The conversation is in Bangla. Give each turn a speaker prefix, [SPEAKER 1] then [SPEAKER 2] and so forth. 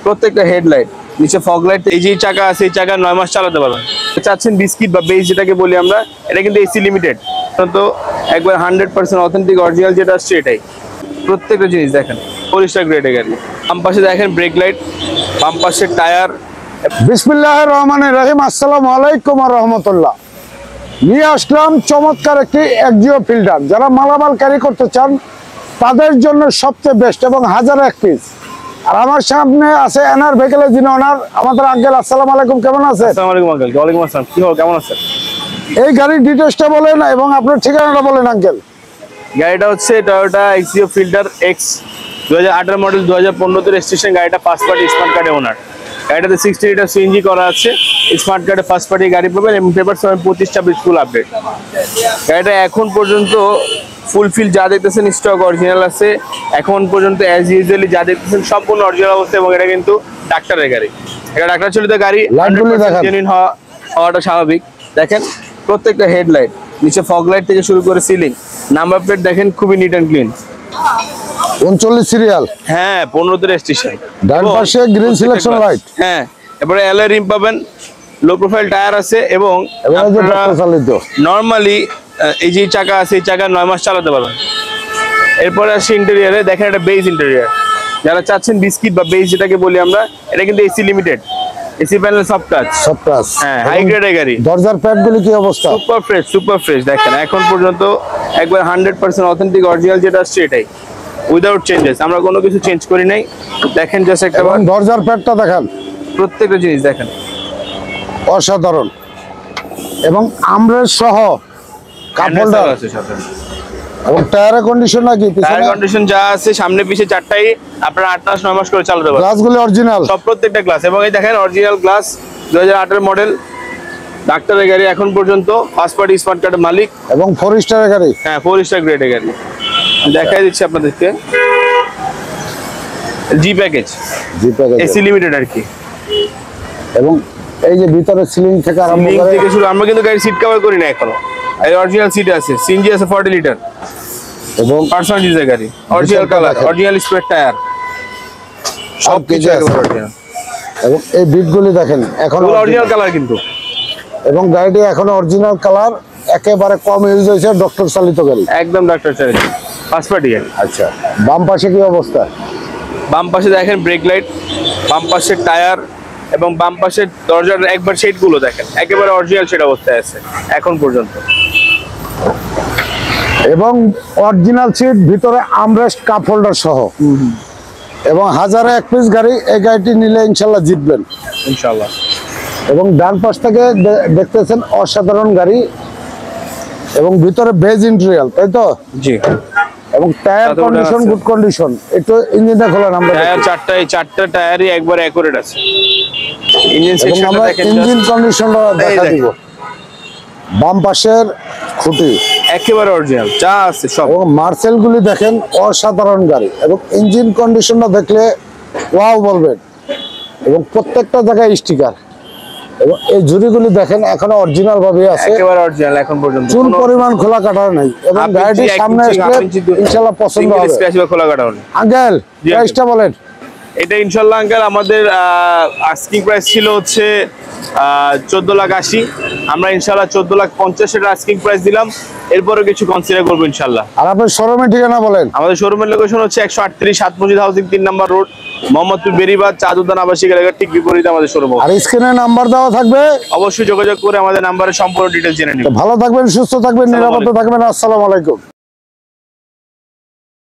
[SPEAKER 1] প্রত্যেকটা হেডলাইট, নিচে ফগ লাইট। এই যে চাকা আছে, এই চাকা 9 মাস চালাতে পারবেন। চাচ্ছেন বিস্কিট বা বেস যেটাকে বলি আমরা, এটা কিন্তু এসি লিমিটেড, তো একবার 100% অথেন্টিক অরিজিনাল যেটা আসছে এটাই। প্রত্যেকটা জিনিস দেখেন পরিষ্কার গ্রেডের গাড়ি। বাম পাশে দেখেন ব্রেক লাইট, বাম পাশে টায়ার।
[SPEAKER 2] বিসমিল্লাহির রহমানির রহিম। আসসালামু আলাইকুম ওয়া রাহমাতুল্লাহ। নিয়ে আসলাম চমৎকার একটি এক্সিও ফিল্টার। যারা মালামাল ক্যারি করতে চান তাদের জন্য সবচেয়ে বেস্ট এবং হাজার এক পিস। আর আমার সামনে আছে এনআর ভেহিকলের যিনি ওনার, আমাদের আঙ্কেল। আসসালামু আলাইকুম, কেমন আছেন?
[SPEAKER 1] আসসালামু আলাইকুম আঙ্কেল। ওয়ালাইকুম আসসালাম। কি হল, কেমন আছেন?
[SPEAKER 2] এই গাড়ির ডিটেইলসটা বলেন এবং আপনার ঠিকানাটা বলেন আঙ্কেল।
[SPEAKER 1] গাড়িটা হচ্ছে Toyota Axio filter x 2018 model, 2015 তে রেজিস্ট্রেশন। গাড়িটা ফার্স্ট পার্টি স্মার্ট কার্ডে ওনার। গাড়িটাতে 60 লিটার সিএনজি করা আছে। স্মার্ট কার্ডে ফার্স্ট পার্টি গাড়ি পাবেন এবং পেপার সমেত 25-26 ফুল আপডেট। গাড়িটা এখন পর্যন্ত ফুলফিল যা দেখতেছেন স্টক অরিজিনাল আছে। এখন পর্যন্ত অ্যাজ ইউজুয়ালি যা দেখতেছেন সম্পূর্ণ অরিজিনাল অবস্থা। এবং এটা কিন্তু ডাক্তারের গাড়ি, এটা ডাক্তার চালিত গাড়ি। জেনুইন হওয়াটা স্বাভাবিক। দেখেন প্রত্যেকটা হেডলাইট, নিচে ফগ লাইট থেকে শুরু করে সিলিং, নাম্বার প্লেট দেখেন খুবই নিট অ্যান্ড ক্লিন।
[SPEAKER 2] 39 সিরিয়াল,
[SPEAKER 1] হ্যাঁ 15 তে রেজিস্ট্রেশন।
[SPEAKER 2] ডান পাশে গ্রিন সিলেকশন লাইট,
[SPEAKER 1] হ্যাঁ। এবারে অ্যালয় রিম পাবেন, লো প্রোফাইল টায়ার আছে এবং নরমালি এই যে চাকা আছে, এই চাকা 9 মাস চালাতে পারবেন। এরপরে আসছে ইন্টেরিয়ারে, দেখেন এটা বেজ ইন্টেরিয়ার। যারা চাচ্ছেন বিস্কিট বা বেজ যেটাকে বলি আমরা, এটা কিন্তু AC limited, AC panel soft touch. হ্যাঁ, হাই গ্রেডের গাড়ি।
[SPEAKER 2] দরজার প্যাডগুলো কি অবস্থা?
[SPEAKER 1] Super fresh. দেখেন এখন পর্যন্ত একবার 100% অথেন্টিক অরিজিনাল যেটা আসছে এটাই, উইদাউট চেঞ্জেস। আমরা কোনো কিছু চেঞ্জ করি নাই। দেখেন জাস্ট একটা
[SPEAKER 2] দরজার প্যাডটা দেখেন,
[SPEAKER 1] প্রত্যেকটা জিনিস দেখেন
[SPEAKER 2] অসাধারণ। এবং আমরেস্ট সহ কাপ হোল্ডার আছে সাথে। এবং টায়ারের কন্ডিশন নাকি
[SPEAKER 1] টায়ার কন্ডিশন যা আছে সামনে পিছে চারটাই আপনারা 8-9 মাস করে চালাতে পারবেন।
[SPEAKER 2] গ্লাসগুলো অরিজিনাল,
[SPEAKER 1] সব প্রত্যেকটা গ্লাস। এবং এই দেখেন অরিজিনাল গ্লাস, 2018 মডেল ডাক্তারের গাড়ি। এখন পর্যন্ত ফার্স্ট পার্টি স্মার্ট কার্ডের মালিক
[SPEAKER 2] এবং 4 স্টারের গাড়ি।
[SPEAKER 1] হ্যাঁ 4 স্টার গ্রেডের গাড়ি। দেখাই দিচ্ছি আপনাদেরকে জি প্যাকেজ, এসি লিমিটেড আর কি।
[SPEAKER 2] এবং এই যে ভিতরে সিলিং থেকে আরম্ভ করে
[SPEAKER 1] শুরু, আমরা কিন্তু গাড়ি সিট কভার করি না এখনো। এই অরিজিনাল সিট আছে, সিএনজি আছে 40 লিটার এবং পার্সোনাল ইউজের গাড়ি। Original colour, original spare tyre, সব কিছু অরিজিনাল।
[SPEAKER 2] এবং এই বিটগুলি দেখেন এখন
[SPEAKER 1] অরিজিনাল কালার কিন্তু।
[SPEAKER 2] এবং গাড়িটি এখন অরিজিনাল কালার, একেবারে কম ইউজ হয়েছে, ডক্টর চালিত গাড়ি,
[SPEAKER 1] একদম ডক্টর চালিত ফার্স্ট পার্টি গাড়ি।
[SPEAKER 2] আচ্ছা, বাম পাশে কি অবস্থা?
[SPEAKER 1] বাম পাশে দেখেন ব্রেক লাইট, বাম পাশে টায়ার এবং বাম পাশের দরজার একবার শেড গুলো দেখেন একেবারে অরিজিনাল শেড অবস্থায় আছে এখন পর্যন্ত।
[SPEAKER 2] এবং অরিজিনাল সিট, ভিতরে আমরেস্ট কাপ হোল্ডার সহ। এবং হাজারে এক পিস গাড়ি। এই গাড়িটি নিলে ইনশাল্লাহ জিতবেন
[SPEAKER 1] ইনশাল্লাহ।
[SPEAKER 2] এবং ডান পাশ থেকে দেখতেছেন অসাধারণ গাড়ি এবং ভিতরে বেজ ইন্টেরিয়াল, তাই তো?
[SPEAKER 1] জি।
[SPEAKER 2] এবং টায়ার কন্ডিশন গুড কন্ডিশন। একটু ইঞ্জিনটা খোলেন। আমরা
[SPEAKER 1] টায়ার চারটা টায়ারই একবার অ্যাকুরেট আছে। ইঞ্জিন সেকশনটা দেখেন,
[SPEAKER 2] ইঞ্জিন কন্ডিশনটা দেখা দিব। বাম পাশের খুঁটি
[SPEAKER 1] একেবারে অরিজিনাল যা আছে সব।
[SPEAKER 2] এবং মার্সেল গুলি দেখেন, অসাধারণ গাড়ি। এবং ইঞ্জিন কন্ডিশনটা দেখলে ওয়াও বলবেন। এবং প্রত্যেকটা জায়গায় স্টিকার। এবং এই ঝুড়িগুলি দেখেন এখনো অরিজিনাল ভাবে আছে,
[SPEAKER 1] একেবারে অরিজিনাল এখন পর্যন্ত।
[SPEAKER 2] চুল পরিমাণ খোলা কাটা নাই। এবং গাড়িটির সামনে আসলে ইনশাআল্লাহ পছন্দ হবে।
[SPEAKER 1] স্ক্র্যাচ বা খোলা কাটা নেই।
[SPEAKER 2] আঙ্কেল প্রাইসটা বলেন।
[SPEAKER 1] এটা ইনশাআল্লাহ আঙ্কেল আমাদের আস্কিং প্রাইস ছিল হচ্ছে 14,80,000। আমরা ইনশাআল্লাহ 14,50,000 এর আস্কিং প্রাইস দিলাম। এরপরে কিছু কনসিডার করবো ইনশাআল্লাহ।
[SPEAKER 2] আর আপনার শোরুমের ঠিকানা বলেন। আমাদের
[SPEAKER 1] শোরুমের লোকেশন হচ্ছে 138 সাত মসজিদ হাউজিং 3 নম্বর রোড, মোহাম্মদপুর বেরিবাদ, চাঁদুদ্দান আবাসিক এলাকার ঠিক বিপরীতে আমাদের শোরুম।
[SPEAKER 2] আর স্ক্রিনে নাম্বার দেওয়া থাকবে,
[SPEAKER 1] অবশ্যই যোগাযোগ করে আমাদের নাম্বারে সম্পূর্ণ ডিটেইলস জেনে নিন।
[SPEAKER 2] ভালো থাকবেন, সুস্থ থাকবেন, নিরাপদে থাকবেন। আসসালামু আলাইকুম।